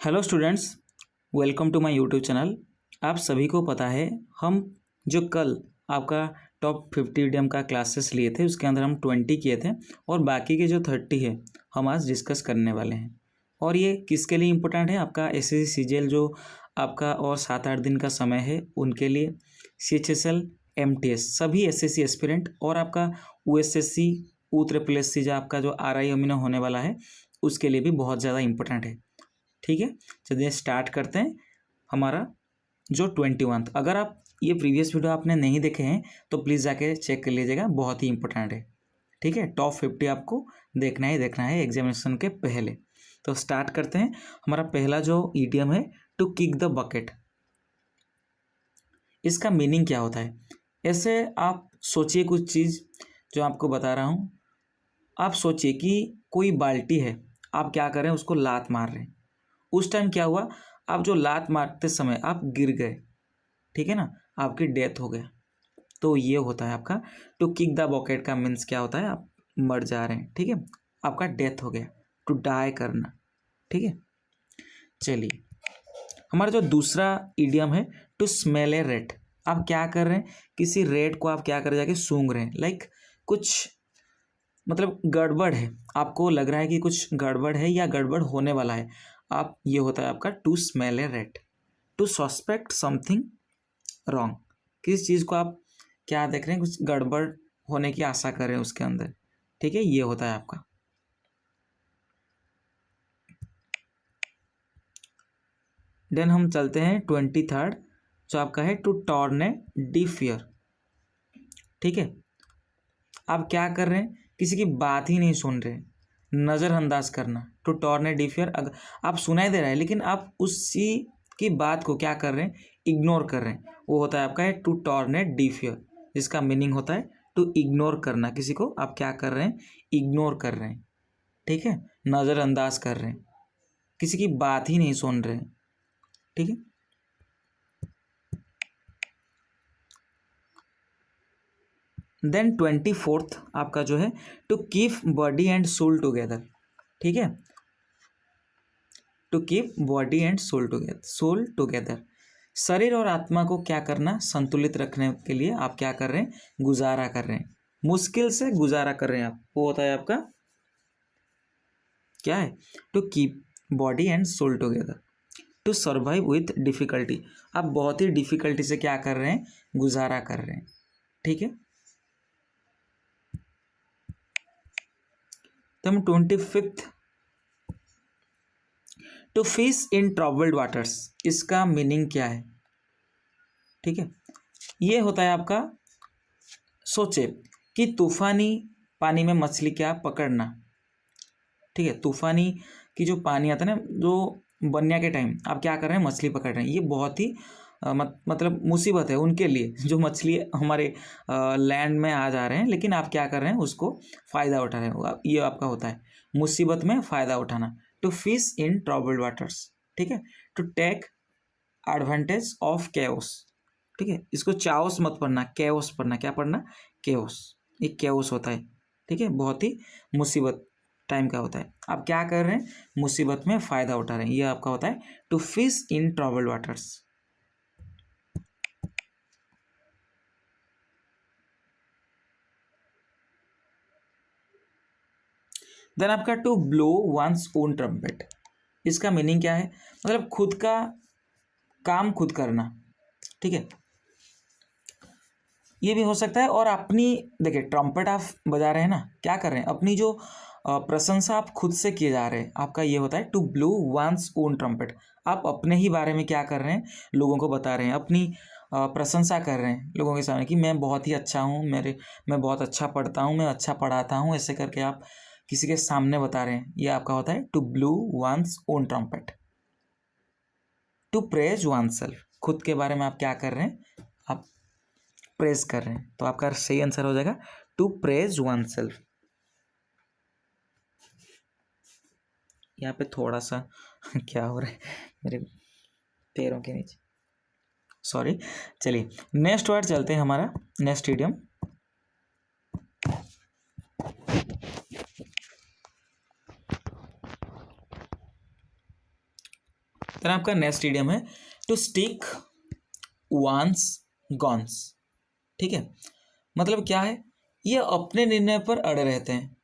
Hello students, welcome to my YouTube channel. आप सभी को पता है हम जो कल आपका टॉप 50 ईडीएम का क्लासेस लिए थे उसके अंदर हम 20 किए थे और बाकी के जो 30 है हम आज डिस्कस करने वाले हैं। और ये किसके लिए इम्पोर्टेंट है? आपका एसएससी सीजीएल जो आपका और 7-8 दिन का समय है उनके लिए, सीएचएसएल, एमटीएस सभी एसएससी एस्पिरेंट और आपका यूएसएससी यूएसएससी जो आपका जो आरआई अमीनो होने वाला है उसके लिए भी बहुत ज़्यादा इम्पोर्टेंट है। ठीक है, चलिए स्टार्ट करते हैं। हमारा जो 21, अगर आप ये प्रीवियस वीडियो आपने नहीं देखे हैं तो प्लीज़ जाके चेक कर लीजिएगा, बहुत ही इंपॉर्टेंट है। ठीक है, टॉप 50 आपको देखना ही देखना है एग्जामिनेशन के पहले। तो स्टार्ट करते हैं। हमारा पहला जो ईडियम है, टू किक द बकेट। इसका मीनिंग क्या होता है? ऐसे आप सोचिए कुछ चीज़ जो आपको बता रहा हूँ। आप सोचिए कि कोई बाल्टी है, आप क्या कर रहे हैं, उसको लात मार रहे हैं। उस टाइम क्या हुआ, आप जो लात मारते समय आप गिर गए, ठीक है ना, आपकी डेथ हो गया। तो ये होता है आपका टू किक द बकेट का मीन्स क्या होता है, आप मर जा रहे हैं। ठीक है, आपका डेथ हो गया, टू डाई करना। ठीक है, चलिए हमारा जो दूसरा इडियम है, टू स्मेल ए रेट। आप क्या कर रहे हैं, किसी रेट को आप क्या कर जाके सूंघ रहे हैं। लाइक कुछ मतलब गड़बड़ है, आपको लग रहा है कि कुछ गड़बड़ है या गड़बड़ होने वाला है। आप ये होता है आपका to smell a rat, to suspect something wrong. किस चीज़ को आप क्या देख रहे हैं, कुछ गड़बड़ होने की आशा कर रहे हैं उसके अंदर। ठीक है, ये होता है आपका। देन हम चलते हैं 23rd, जो आपका है टू टॉर्न ए डिफियर। ठीक है, आप क्या कर रहे हैं, किसी की बात ही नहीं सुन रहे, नज़रअंदाज करना। टू टॉर्न ए डिफियर, अगर आप सुनाई दे रहा है लेकिन आप उसी की बात को क्या कर रहे हैं, इग्नोर कर रहे हैं, वो होता है आपका है टू टॉर्न ए डिफियर, जिसका मीनिंग होता है टू इग्नोर करना। किसी को आप क्या कर रहे हैं, इग्नोर कर रहे हैं। ठीक है, नज़रअंदाज कर रहे हैं, किसी की बात ही नहीं सुन रहे हैं। ठीक है, देन 24th आपका जो है to keep body and soul together. ठीक है, to keep body and soul together, शरीर और आत्मा को क्या करना, संतुलित रखने के लिए आप क्या कर रहे हैं, गुजारा कर रहे हैं, मुश्किल से गुजारा कर रहे हैं आप। वो होता है आपका क्या है, to keep body and soul together, to survive with difficulty. आप बहुत ही डिफिकल्टी से क्या कर रहे हैं, गुजारा कर रहे हैं। ठीक है, तो हम 25th, to fish in troubled waters. इसका मीनिंग क्या है? ठीक है, ये होता है आपका, सोचे कि तूफानी पानी में मछली क्या पकड़ना। ठीक है, तूफानी की जो पानी आता है ना, जो बन्या के टाइम आप क्या कर रहे हैं, मछली पकड़ रहे हैं। ये बहुत ही मतलब मुसीबत है उनके लिए जो मछली हमारे लैंड में आ जा रहे हैं, लेकिन आप क्या कर रहे हैं, उसको फ़ायदा उठा रहे हैं। ये आपका होता है मुसीबत में फ़ायदा उठाना, to fish in troubled waters. ठीक है, to take advantage of chaos. ठीक है, इसको चाओस मत पढ़ना, केओस पढ़ना। क्या पढ़ना, केओस। ये केओस होता है। ठीक है, बहुत ही मुसीबत टाइम का होता है। आप क्या कर रहे हैं, मुसीबत में फ़ायदा उठा रहे हैं। ये आपका होता है to fish in troubled waters. Then आपका to blow one's own trumpet. इसका मीनिंग क्या है, मतलब खुद का काम खुद करना। ठीक है, ये भी हो सकता है। और अपनी, देखिए ट्रम्पेट आप बजा रहे हैं ना, क्या कर रहे हैं, अपनी जो प्रशंसा आप खुद से किए जा रहे हैं। आपका ये होता है to blow one's own trumpet. आप अपने ही बारे में क्या कर रहे हैं, लोगों को बता रहे हैं, अपनी प्रशंसा कर रहे हैं लोगों के सामने कि मैं बहुत ही अच्छा हूँ, मैं बहुत अच्छा पढ़ता हूँ, मैं अच्छा पढ़ाता हूँ। ऐसे करके आप किसी के सामने बता रहे हैं। ये आपका होता है to blow one's own trumpet. To praise oneself, खुद के बारे में आप क्या कर रहे हैं, आप प्रेज कर रहे हैं। तो आपका सही आंसर हो जाएगा टू प्रेज वन सेल्फ। यहाँ पे थोड़ा सा क्या हो रहा है मेरे पैरों के नीचे, सॉरी। चलिए नेक्स्ट वर्ड चलते हैं, हमारा नेक्स्ट इडियम। देन आपका नेक्स्ट इडियम है टू स्टिक वंस गॉन्स। ठीक है, मतलब क्या है, ये अपने निर्णय पर अड़े रहते हैं।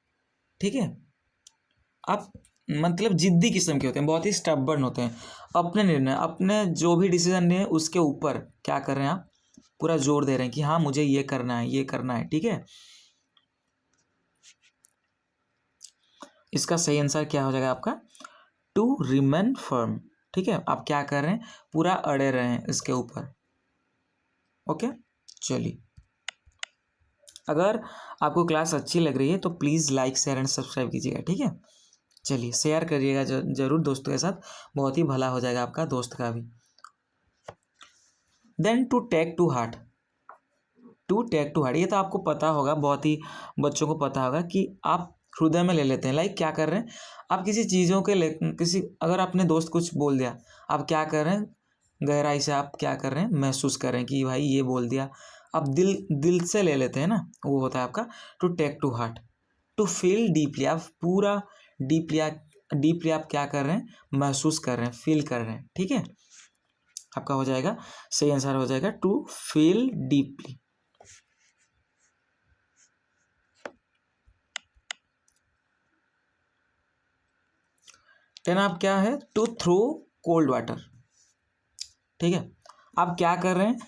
ठीक है, आप मतलब जिद्दी किस्म के होते हैं, बहुत ही स्टबर्न होते हैं, अपने निर्णय, अपने जो भी डिसीजन लिए उसके ऊपर क्या कर रहे हैं, आप पूरा जोर दे रहे हैं कि हाँ मुझे ये करना है, ये करना है। ठीक है, इसका सही आंसर क्या हो जाएगा आपका, टू रिमेन फर्म। ठीक है, आप क्या कर रहे हैं, पूरा अड़े रहे हैं इसके ऊपर। ओके, चलिए, अगर आपको क्लास अच्छी लग रही है तो please like share and subscribe कीजिएगा। ठीक है, चलिए शेयर करिएगा जरूर दोस्तों के साथ, बहुत ही भला हो जाएगा आपका दोस्त का भी। Then to take to heart. To take to heart, ये तो आपको पता होगा, बहुत ही बच्चों को पता होगा कि आप हृदय में ले लेते हैं। लाइक क्या कर रहे हैं, आप किसी चीज़ों के किसी, अगर आपने दोस्त कुछ बोल दिया, आप क्या कर रहे हैं, गहराई से आप क्या कर रहे हैं, महसूस कर रहे हैं कि भाई ये बोल दिया, आप दिल दिल से ले लेते हैं ना, वो होता है आपका to take to heart. To feel deeply, आप पूरा डीपली आप क्या कर रहे हैं, महसूस कर रहे हैं, फील कर रहे हैं। ठीक है, आपका हो जाएगा सही आंसर हो जाएगा टू फील डीपली। देन आप क्या है, टू थ्रो कोल्ड वाटर। ठीक है, आप क्या कर रहे हैं,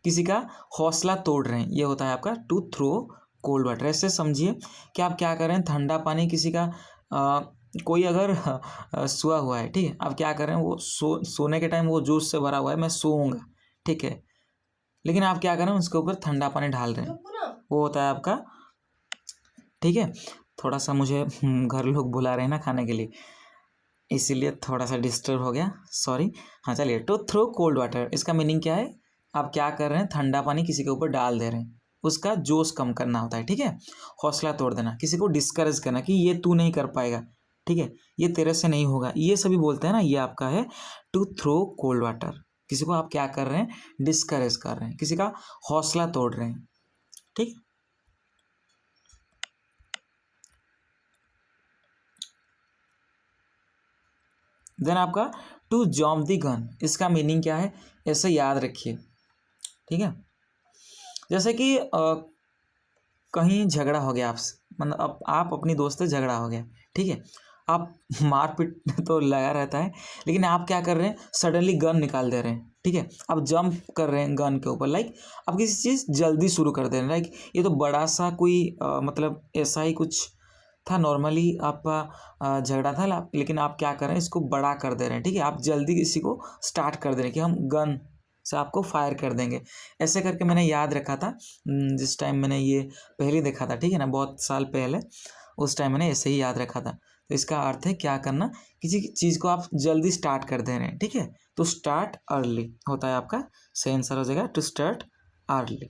किसी का हौसला तोड़ रहे हैं, ये होता है आपका टू थ्रो कोल्ड वाटर। ऐसे समझिए कि आप क्या कर रहे हैं, ठंडा पानी किसी का कोई अगर सोया हुआ है, ठीक है, आप क्या कर रहे हैं, वो सोने के टाइम वो जोश से भरा हुआ है, मैं सोऊंगा, ठीक है, लेकिन आप क्या कर रहे हैं, उसके ऊपर ठंडा पानी डाल रहे हैं, वो होता है आपका। ठीक है, थोड़ा सा मुझे घर लोग बुला रहे हैं ना खाने के लिए, इसीलिए थोड़ा सा डिस्टर्ब हो गया, सॉरी। हाँ चलिए, टू थ्रो कोल्ड वाटर, इसका मीनिंग क्या है, आप क्या कर रहे हैं, ठंडा पानी किसी के ऊपर डाल दे रहे हैं, उसका जोश कम करना होता है। ठीक है, हौसला तोड़ देना, किसी को डिस्करेज करना कि ये तू नहीं कर पाएगा, ठीक है, ये तेरे से नहीं होगा, ये सभी बोलते हैं ना, ये आपका है टू थ्रो कोल्ड वाटर। किसी को आप क्या कर रहे हैं, डिस्करेज कर रहे हैं, किसी का हौसला तोड़ रहे हैं। ठीक, देन आपका टू जॉम्प द गन, इसका मीनिंग क्या है, ऐसे याद रखिए। ठीक है, जैसे कि कहीं झगड़ा हो गया आपसे, मतलब अब आप अपनी दोस्त से झगड़ा हो गया, ठीक है, आप मारपीट तो लगा रहता है, लेकिन आप क्या कर रहे हैं, सडनली गन निकाल दे रहे हैं। ठीक है, आप जंप कर रहे हैं गन के ऊपर, लाइक आप किसी चीज़ जल्दी शुरू कर दे रहे हैं, लाइक ये तो बड़ा सा कोई मतलब ऐसा ही कुछ था, नॉर्मली आपका झगड़ा था, लेकिन आप क्या कर रहे हैं, इसको बड़ा कर दे रहे हैं। ठीक है, आप जल्दी किसी को स्टार्ट कर दे रहे हैं कि हम गन से आपको फायर कर देंगे। ऐसे करके मैंने याद रखा था जिस टाइम मैंने ये पहले देखा था, ठीक है ना, बहुत साल पहले, उस टाइम मैंने ऐसे ही याद रखा था। तो इसका अर्थ है क्या करना, किसी चीज़ को आप जल्दी स्टार्ट कर दे रहे हैं। ठीक है, तो स्टार्ट अर्ली होता है आपका सही आंसर हो जाएगा, टू स्टार्ट अर्ली।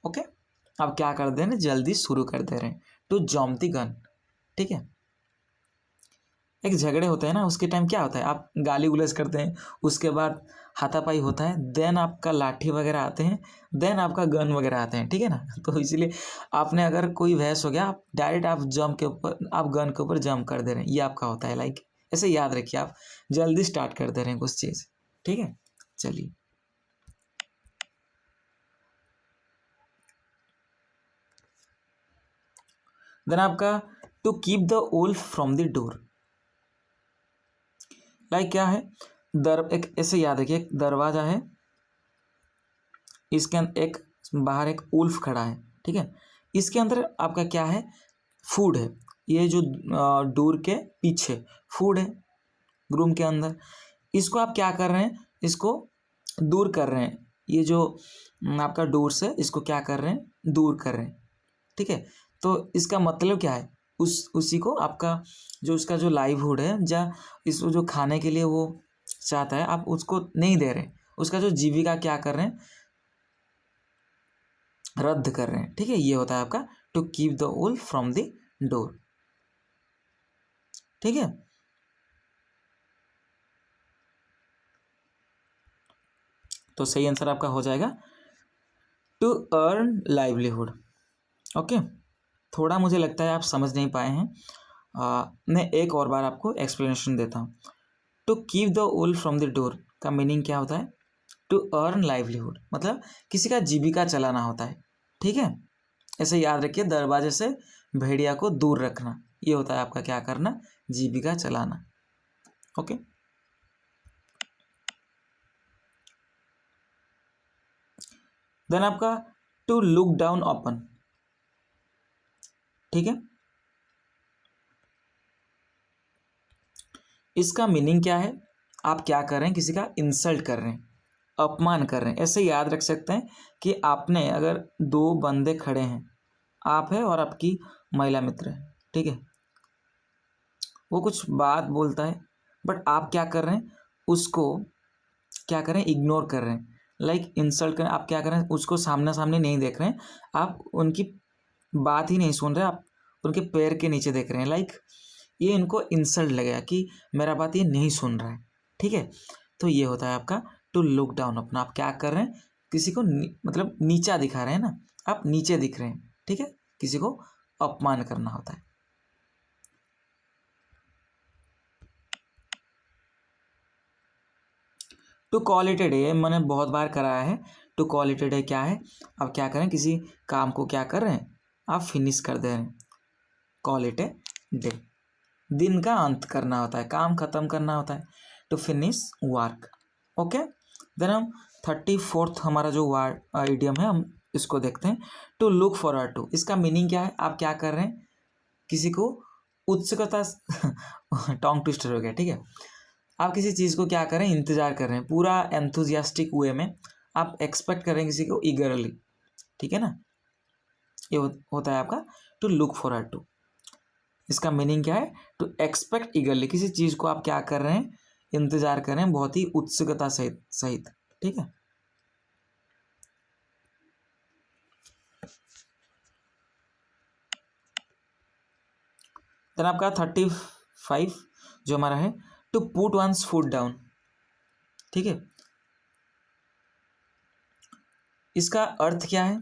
ओके, आप क्या कर दे रहे हैं, जल्दी शुरू कर दे रहे हैं, टू जॉम्प द गन। ठीक है, एक झगड़े होते हैं ना, उसके टाइम क्या होता है, आप गाली गुलज करते हैं, उसके बाद हाथापाई होता है, देन आपका लाठी वगैरह आते हैं, देन आपका गन वगैरह आते हैं। ठीक है ना, तो इसीलिए आपने अगर कोई बहस हो गया, आप डायरेक्ट आप जंप के ऊपर, आप गन के ऊपर जंप कर दे रहे हैं, ये आपका होता है। लाइक ऐसे याद रखिए, आप जल्दी स्टार्ट कर दे रहे हैं कुछ चीज़। ठीक है, चलिए, देन आपका to keep the wolf from the door. Like क्या है, एक ऐसे याद रखिए, एक दरवाजा है, इसके अंदर एक, बाहर एक उल्फ खड़ा है। ठीक है, इसके अंदर आपका क्या है, फूड है, ये जो डोर के पीछे फूड है, रूम के अंदर, इसको आप क्या कर रहे हैं, इसको दूर कर रहे हैं, ये जो आपका डोर से इसको क्या कर रहे हैं, दूर कर रहे हैं। ठीक है, तो इसका मतलब क्या है, उसी को आपका जो उसका जो लाइवहुड है, या इसको जो खाने के लिए वो चाहता है, आप उसको नहीं दे रहे हैं, उसका जो जीविका क्या कर रहे हैं, रद्द कर रहे हैं। ठीक है, ये होता है आपका to keep the wolf from the door. ठीक है, तो सही आंसर आपका हो जाएगा टू अर्न लाइवलीहुड। ओके, थोड़ा मुझे लगता है आप समझ नहीं पाए हैं, मैं एक और बार आपको एक्सप्लेनेशन देता हूँ। To keep the wolf from the door का मीनिंग क्या होता है? टू अर्न लाइवलीहुड, मतलब किसी का जीविका चलाना होता है। ठीक है, ऐसे याद रखिए, दरवाजे से भेड़िया को दूर रखना, ये होता है आपका क्या करना? जीविका चलाना। ओके, देन आपका टू लुक डाउन अपॉन। ठीक है, इसका मीनिंग क्या है? आप क्या कर रहे हैं? किसी का इंसल्ट कर रहे हैं, अपमान कर रहे हैं। ऐसे याद रख सकते हैं कि आपने अगर दो बंदे खड़े हैं, आप है और आपकी महिला मित्र है, ठीक है, वो कुछ बात बोलता है, बट आप क्या कर रहे हैं? उसको क्या कर रहे हैं? इग्नोर कर रहे हैं, लाइक इंसल्ट कर। आप क्या कर रहे हैं? उसको सामने सामने नहीं देख रहे हैं, आप उनकी बात ही नहीं सुन रहे, आप उनके पैर के नीचे देख रहे हैं, लाइक ये इनको इंसल्ट लगेगा कि मेरा बात ये नहीं सुन रहा है। ठीक है, तो ये होता है आपका टू लुक डाउन अपना। आप क्या कर रहे हैं? किसी को मतलब नीचा दिखा रहे हैं ना, आप नीचे दिख रहे हैं। ठीक है, किसी को अपमान करना होता है। To call it a day मैंने बहुत बार कराया है। To call it a day क्या है? आप क्या करें? किसी काम को क्या कर रहे हैं? आप फिनिश कर दे रहे हैं, कॉल इट ए डे। दिन का अंत करना होता है, काम खत्म करना होता है, to finish work. Okay, then हम 34th हमारा जो वर्ड आइडियम है, हम इसको देखते हैं। टू लुक फॉरवर्ड टू, इसका मीनिंग क्या है? आप क्या कर रहे हैं? किसी को उत्सुकता टोंग ट्विस्टर हो गया, ठीक है, आप किसी चीज़ को क्या करें? इंतजार कर रहे हैं, पूरा एंथुजियास्टिक वे में आप एक्सपेक्ट कर रहे हैं किसी को, ईगरली। ठीक है ना, ये होता है आपका टू लुक फॉरवर्ड टू। इसका मीनिंग क्या है? टू एक्सपेक्ट ईगरली, किसी चीज़ को आप क्या कर रहे हैं? इंतजार कर रहे हैं बहुत ही उत्सुकता सहित। ठीक है, देन आपका 35 जो हमारा है, to put one's foot down. ठीक है, इसका अर्थ क्या है?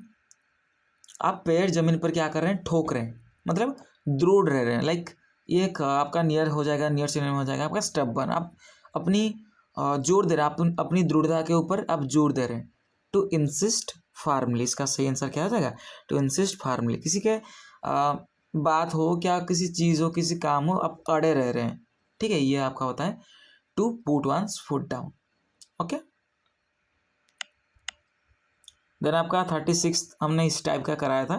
आप पैर जमीन पर क्या कर रहे हैं? ठोक रहे हैं, मतलब दृढ़ रह रहे हैं, लाइक ये एक आपका नियर हो जाएगा, नियर सिनोनिम हो जाएगा आपका स्टबर्न। आप अपनी जोर दे रहे हैं, आप अपनी दृढ़ता के ऊपर आप जोर दे रहे हैं। टू इंसिस्ट फार्मली, इसका सही आंसर क्या हो जाएगा? टू इंसिस्ट फार्मली, किसी के बात हो, क्या किसी चीज़ हो, किसी काम हो, आप अड़े रह रहे हैं। ठीक है, ये आपका होता है to put one's foot down. Okay, then आपका 36 हमने इस टाइप का कराया था।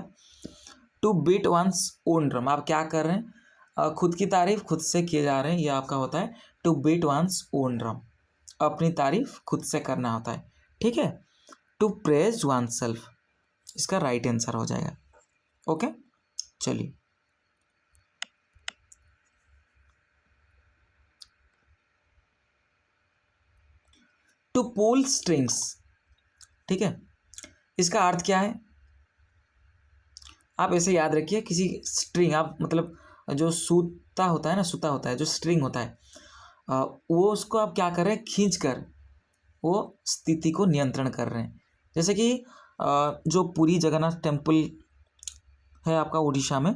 To beat one's own drum, आप क्या कर रहे हैं? खुद की तारीफ खुद से किए जा रहे हैं, ये आपका होता है to beat one's own drum, अपनी तारीफ खुद से करना होता है। ठीक है, टू प्रेज वन सेल्फ, इसका राइट आंसर हो जाएगा। ओके, चलिए, टू पुल स्ट्रिंग्स। ठीक है, इसका अर्थ क्या है? आप ऐसे याद रखिए, किसी स्ट्रिंग, आप मतलब जो सूता होता है ना, सूता होता है, जो स्ट्रिंग होता है, वो उसको आप क्या कर रहे हैं? खींच कर वो स्थिति को नियंत्रण कर रहे हैं। जैसे कि जो पुरी जगन्नाथ टेम्पल है आपका उड़ीसा में,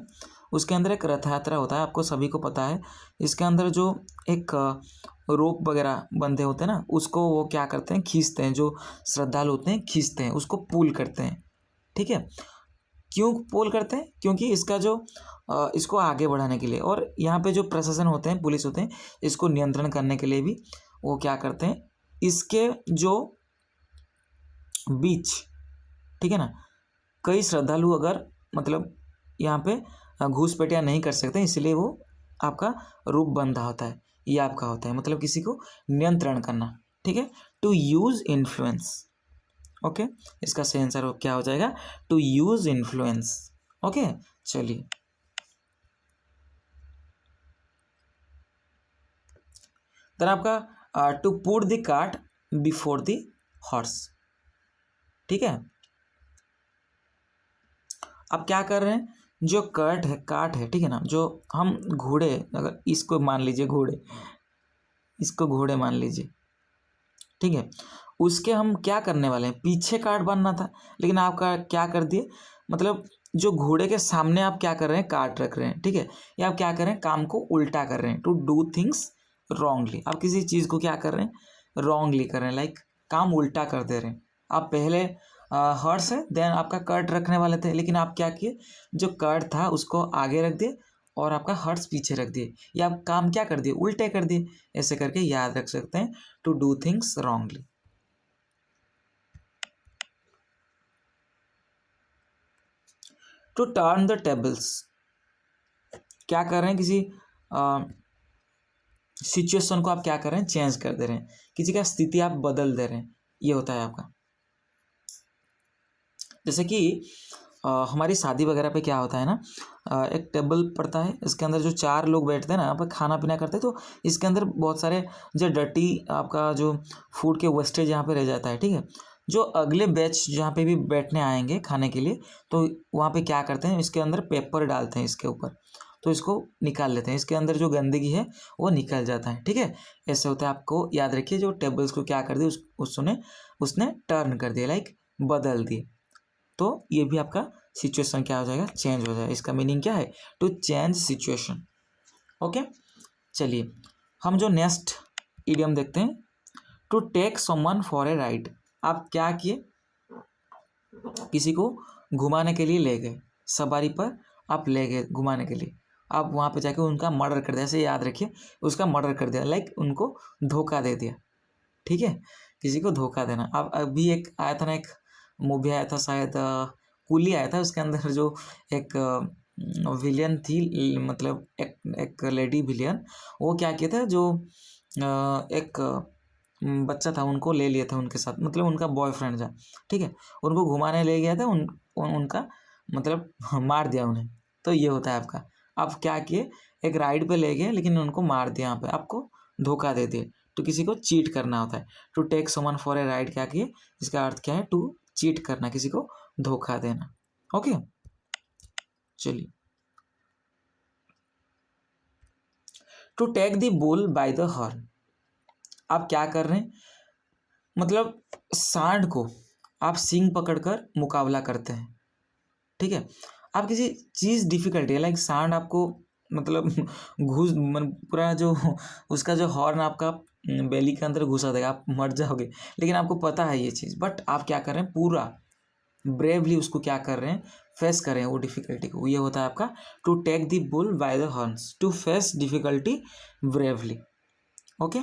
उसके अंदर एक रथ यात्रा होता है, आपको सभी को पता है। इसके अंदर जो एक रोप वगैरह बंधे होते हैं ना, उसको वो क्या करते हैं? खींचते हैं, जो श्रद्धालु होते हैं खींचते हैं, उसको पुल करते हैं। ठीक है, क्यों पुल करते हैं? क्योंकि इसका जो इसको आगे बढ़ाने के लिए, और यहाँ पे जो प्रशासन होते हैं, पुलिस होते हैं, इसको नियंत्रण करने के लिए भी वो क्या करते हैं? इसके जो बीच, ठीक है ना, कई श्रद्धालु अगर मतलब यहाँ पे घूसपैठिया नहीं कर सकते, इसलिए वो आपका रूप बंधा होता है, ये आपका होता है, मतलब किसी को नियंत्रण करना। ठीक है, टू यूज इन्फ्लुएंस। ओके, इसका सही आंसर क्या हो जाएगा? To use influence. ओके, चलिए, देन आपका to put the cart before the horse. ठीक है, आप क्या कर रहे हैं? जो काट है, ठीक है ना, जो हम घोड़े, अगर इसको मान लीजिए घोड़े, इसको घोड़े मान लीजिए, ठीक है, उसके हम क्या करने वाले हैं? पीछे काट बनना था, लेकिन आप क्या कर दिए? मतलब जो घोड़े के सामने आप क्या कर रहे हैं? काट रख रहे हैं। ठीक है, या आप क्या कर रहे हैं? काम को उल्टा कर रहे हैं, टू डू थिंग्स रॉन्गली, आप किसी चीज़ को क्या कर रहे हैं, रॉन्गली कर रहे हैं, लाइक काम उल्टा कर दे रहे हैं। आप पहले हर्ट्स है देन आपका कर्ट रखने वाले थे, लेकिन आप क्या किए, जो कर्ट था उसको आगे रख दिए और आपका हर्ट्स पीछे रख दिए, या आप काम क्या कर दिए, उल्टे कर दिए। ऐसे करके याद रख सकते हैं, to do things wrongly. To turn the tables, क्या कर रहे हैं, किसी सिचुएशन को आप क्या कर रहे हैं, चेंज कर दे रहे हैं, किसी का स्थिति आप बदल दे रहे हैं, ये होता है आपका। जैसे कि हमारी शादी वगैरह पे क्या होता है ना, एक टेबल पड़ता है, इसके अंदर जो 4 लोग बैठते हैं ना, यहाँ पर खाना पीना करते हैं, तो इसके अंदर बहुत सारे जो डर्टी आपका जो फूड के वेस्टेज यहाँ पे रह जाता है, ठीक है। जो अगले बैच जहाँ पे भी बैठने आएंगे खाने के लिए, तो वहाँ पे क्या करते हैं, इसके अंदर पेपर डालते हैं इसके ऊपर, तो इसको निकाल लेते हैं, इसके अंदर जो गंदगी है वो निकल जाता है, ठीक है। ऐसे होता है, आपको याद रखिए, जो टेबल्स को क्या कर दिया, उसने टर्न कर दिया, लाइक बदल दिए, तो ये भी आपका सिचुएशन क्या हो जाएगा, चेंज हो जाएगा। इसका मीनिंग क्या है, टू चेंज सिचुएशन। ओके, चलिए हम जो नेक्स्ट इडियम देखते हैं, to take someone for a ride. आप क्या किए, किसी को घुमाने के लिए ले गए, सवारी पर आप ले गए घुमाने के लिए, आप वहाँ पे जाके उनका मर्डर कर दिया, ऐसे याद रखिए, उसका मर्डर कर दिया, लाइक उनको धोखा दे दिया, ठीक है। किसी को धोखा देना। अब अभी एक आया था ना, एक मूवी आया था शायद, कूली आया था, उसके अंदर जो एक विलियन थी, मतलब एक लेडी विलियन, वो क्या किया था, जो एक बच्चा था उनको ले लिया था उनके साथ, मतलब उनका बॉयफ्रेंड था, ठीक है, उनको घुमाने ले गया था, उनका मतलब मार दिया उन्हें। तो ये होता है आपका, आप क्या किए, एक राइड पे ले गए लेकिन उनको मार दिया, यहाँ पे आपको धोखा दे दिए। तो किसी को चीट करना होता है, to take someone for a ride, क्या किए, इसका अर्थ क्या है, टू चीट करना, किसी को धोखा देना। ओके, चलिए, to take the bull by the horn. आप क्या कर रहे हैं, मतलब सांड को आप सींग पकड़कर मुकाबला करते हैं, ठीक है। आप किसी चीज़ डिफिकल्ट है, लाइक सांड आपको मतलब पूरा जो उसका जो हॉर्न आपका बेली के अंदर घुसा देगा, आप मर जाओगे, लेकिन आपको पता है ये चीज़, बट आप क्या कर रहे हैं, पूरा ब्रेवली उसको क्या कर रहे हैं, फेस कर रहे हैं वो डिफिकल्टी को। ये होता है आपका to take the bull by the horns, to face difficulty bravely. Okay,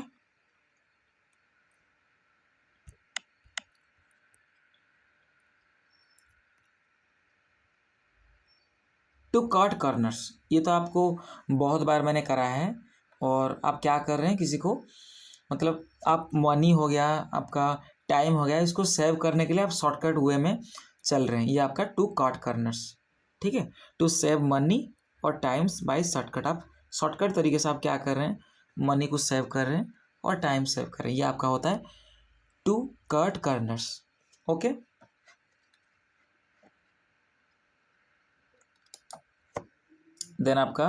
to cut corners, ये तो आपको बहुत बार मैंने करा है। और आप क्या कर रहे हैं, किसी को मतलब आप मनी हो गया, आपका टाइम हो गया, इसको सेव करने के लिए आप शॉर्टकट वे में चल रहे हैं, ये आपका टू कट कॉर्नर्स, ठीक है। टू सेव मनी और टाइम्स बाय शॉर्टकट, आप शॉर्टकट तरीके से आप क्या कर रहे हैं, मनी को सेव कर रहे हैं और टाइम सेव कर रहे हैं, ये आपका होता है to cut corners. Okay, then आपका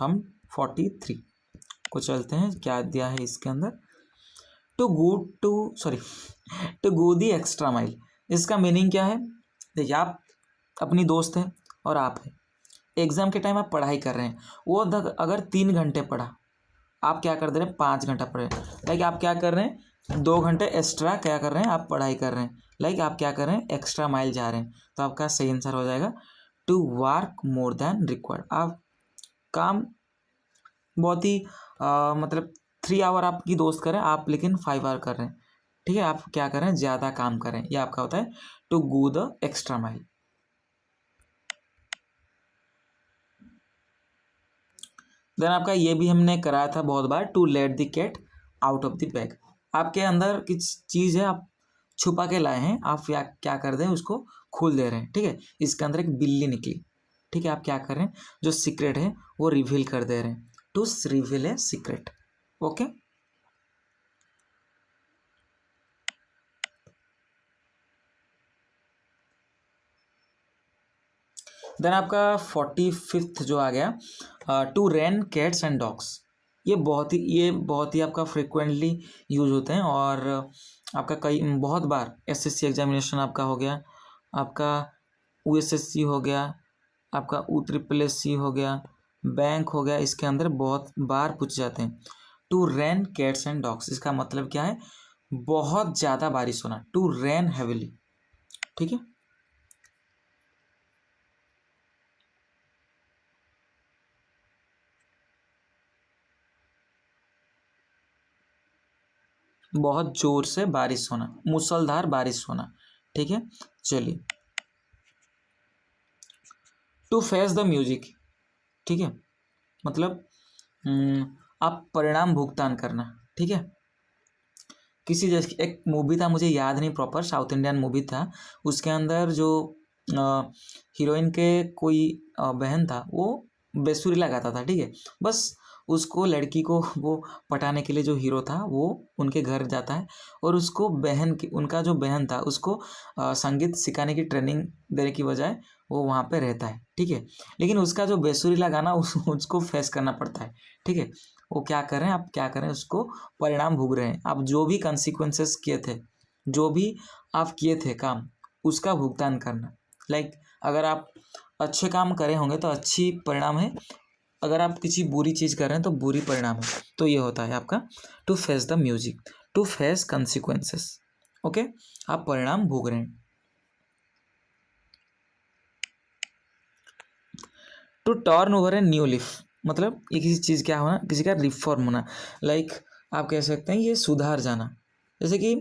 हम 43 को चलते हैं, क्या दिया है इसके अंदर, to go the extra mile. इसका मीनिंग क्या है, देखिए आप अपनी दोस्त हैं और आप हैं, एग्ज़ाम के टाइम आप पढ़ाई कर रहे हैं, वो अगर 3 घंटे पढ़ा, आप क्या कर दे रहे हैं, 5 घंटा पढ़े, लाइक आप क्या कर रहे हैं, 2 घंटे एक्स्ट्रा क्या कर रहे हैं, आप पढ़ाई कर रहे हैं, लाइक आप क्या कर रहे हैं, एक्स्ट्रा माइल जा रहे हैं। तो आपका सही आंसर हो जाएगा to work more than required. आप काम बहुत ही मतलब 3 आवर आपकी दोस्त करें आप, लेकिन 5 आवर कर रहे हैं, ठीक है, आप क्या कर रहे हैं, ज़्यादा काम कर रहे हैं, ये आपका होता है to go the extra mile. Then आपका ये भी हमने कराया था बहुत बार, to let the cat out of the bag. आपके अंदर किस चीज़ है, आप छुपा के लाए हैं, आप क्या कर दें, उसको खोल दे रहे हैं, ठीक है। इसके अंदर एक बिल्ली निकली, ठीक है, आप क्या कर रहे हैं, जो सीक्रेट है वो रिवील कर दे रहे हैं, to reveal a secret. Okay, then आपका 45 जो आ गया, to rain cats and dogs. ये बहुत ही आपका फ्रिक्वेंटली यूज होते हैं, और आपका बहुत बार एसएससी एग्जामिनेशन आपका हो गया, आपका यूएसएससी हो गया, आपका USSSC हो गया, बैंक हो गया, इसके अंदर बहुत बार पूछ जाते हैं। To rain cats and dogs, इसका मतलब क्या है, बहुत ज़्यादा बारिश होना, टू रेन हैविली, ठीक है। बहुत जोर से बारिश होना, मूसलाधार बारिश होना, ठीक है। चलिए, टू फेस द म्यूजिक, ठीक है, मतलब आप परिणाम भुगतान करना, ठीक है। किसी जैसे एक मूवी था, मुझे याद नहीं प्रॉपर, साउथ इंडियन मूवी था, उसके अंदर जो हीरोइन के कोई बहन था, वो बेसुरी लगाता था, ठीक है। बस उसको, लड़की को वो पटाने के लिए जो हीरो था वो उनके घर जाता है और उसको बहन की, उनका जो बहन था उसको संगीत सिखाने की ट्रेनिंग देने की बजाय वो वहाँ पे रहता है, ठीक है। लेकिन उसका जो बेसुरीला गाना उसको फेस करना पड़ता है, ठीक है। वो क्या कर रहे हैं, आप क्या कर रहे हैं, उसको परिणाम भोग रहे हैं। आप जो भी कंसिक्वेंसेस किए थे, जो भी आप किए थे काम, उसका भुगतान करना। लाइक अगर आप अच्छे काम करे होंगे तो अच्छी परिणाम है, अगर आप किसी बुरी चीज़ कर रहे हैं तो बुरी परिणाम है। तो ये होता है आपका to face the music, to face consequences, okay. आप परिणाम भोग रहे हैं। To turn over a new leaf, मतलब ये किसी चीज़ क्या होना, किसी का रिफॉर्म होना। लाइक आप कह सकते हैं ये सुधार जाना। जैसे कि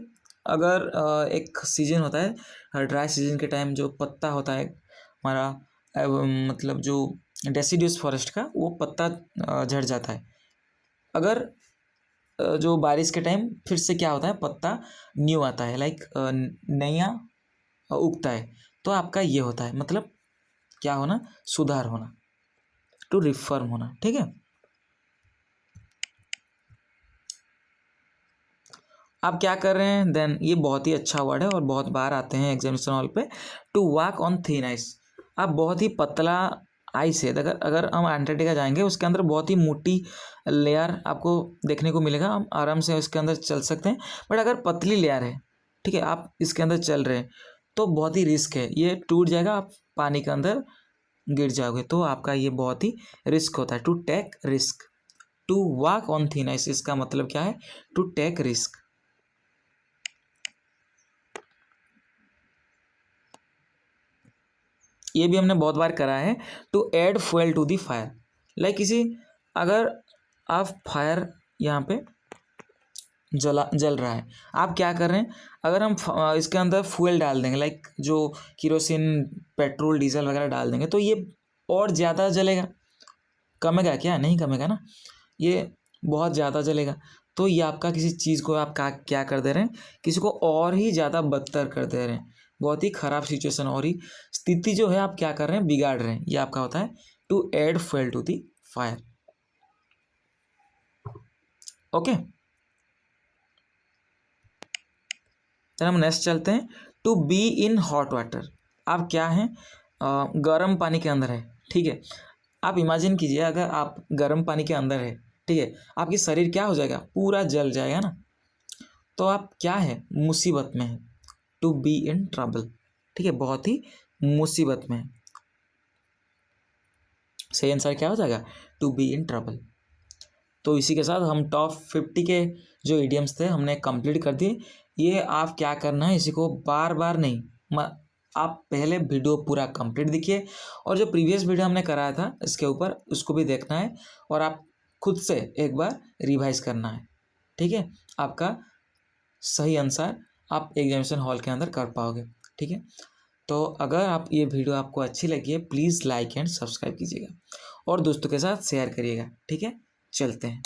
अगर एक सीजन होता है, ड्राई सीजन के टाइम जो पत्ता होता है हमारा, मतलब जो डेसिडियस फॉरेस्ट का, वो पत्ता झड़ जाता है। अगर जो बारिश के टाइम फिर से क्या होता है, पत्ता न्यू आता है, लाइक नया उगता है। तो आपका ये होता है, मतलब क्या होना, सुधार होना, टू रिफॉर्म होना, ठीक है। आप क्या कर रहे हैं देन, ये बहुत ही अच्छा वर्ड है और बहुत बार आते हैं एग्जामिनेशन हॉल पे। To walk on thin ice, आप बहुत ही पतला आइस है, अगर हम अंटार्कटिका जाएंगे, उसके अंदर बहुत ही मोटी लेयर आपको देखने को मिलेगा, हम आराम से इसके अंदर चल सकते हैं। बट अगर पतली लेयर है, ठीक है, आप इसके अंदर चल रहे हैं तो बहुत ही रिस्क है, ये टूट जाएगा, आप पानी के अंदर गिर जाओगे, तो आपका ये बहुत ही रिस्क होता है। To take risk, to walk on thin ice, इसका मतलब क्या है, टू टेक रिस्क। ये भी हमने बहुत बार करा है, to add fuel to the fire. Like किसी, अगर आप फायर यहाँ पे जल रहा है, आप क्या कर रहे हैं, अगर हम इसके अंदर फ्यूल डाल देंगे, लाइक जो किरोसिन, पेट्रोल, डीजल वगैरह डाल देंगे, तो ये और ज़्यादा जलेगा। कमेगा क्या, नहीं कमेगा ना, ये बहुत ज़्यादा जलेगा। तो ये आपका किसी चीज़ को आप क्या कर दे रहे हैं, किसी को और ही ज़्यादा बदतर कर दे रहे हैं, बहुत ही ख़राब सिचुएशन और ही स्थिति जो है आप क्या कर रहे हैं, बिगाड़ रहे हैं। ये आपका होता है to add fuel to the fire, okay. फिर हम नेक्स्ट चलते हैं, to be in hot water. आप क्या हैं, गर्म पानी के अंदर है, ठीक है। आप इमेजिन कीजिए, अगर आप गर्म पानी के अंदर है, ठीक है, आपकी शरीर क्या हो जाएगा, पूरा जल जाएगा ना। तो आप क्या है, मुसीबत में है, टू बी इन ट्रबल, ठीक है, बहुत ही मुसीबत में है। सही आंसर क्या हो जाएगा, टू बी इन ट्रबल। तो इसी के साथ हम टॉप 50 के जो इडियम्स थे हमने कंप्लीट कर दिए। ये आप क्या करना है, इसी को बार बार नहीं, आप पहले वीडियो पूरा कंप्लीट देखिए और जो प्रीवियस वीडियो हमने कराया था इसके ऊपर, उसको भी देखना है और आप खुद से एक बार रिवाइज करना है, ठीक है। आपका सही आंसर आप एग्जामिनेशन हॉल के अंदर कर पाओगे, ठीक है। तो अगर आप ये वीडियो आपको अच्छी लगी है, प्लीज़ लाइक एंड सब्सक्राइब कीजिएगा और दोस्तों के साथ शेयर करिएगा, ठीक है। चलते हैं।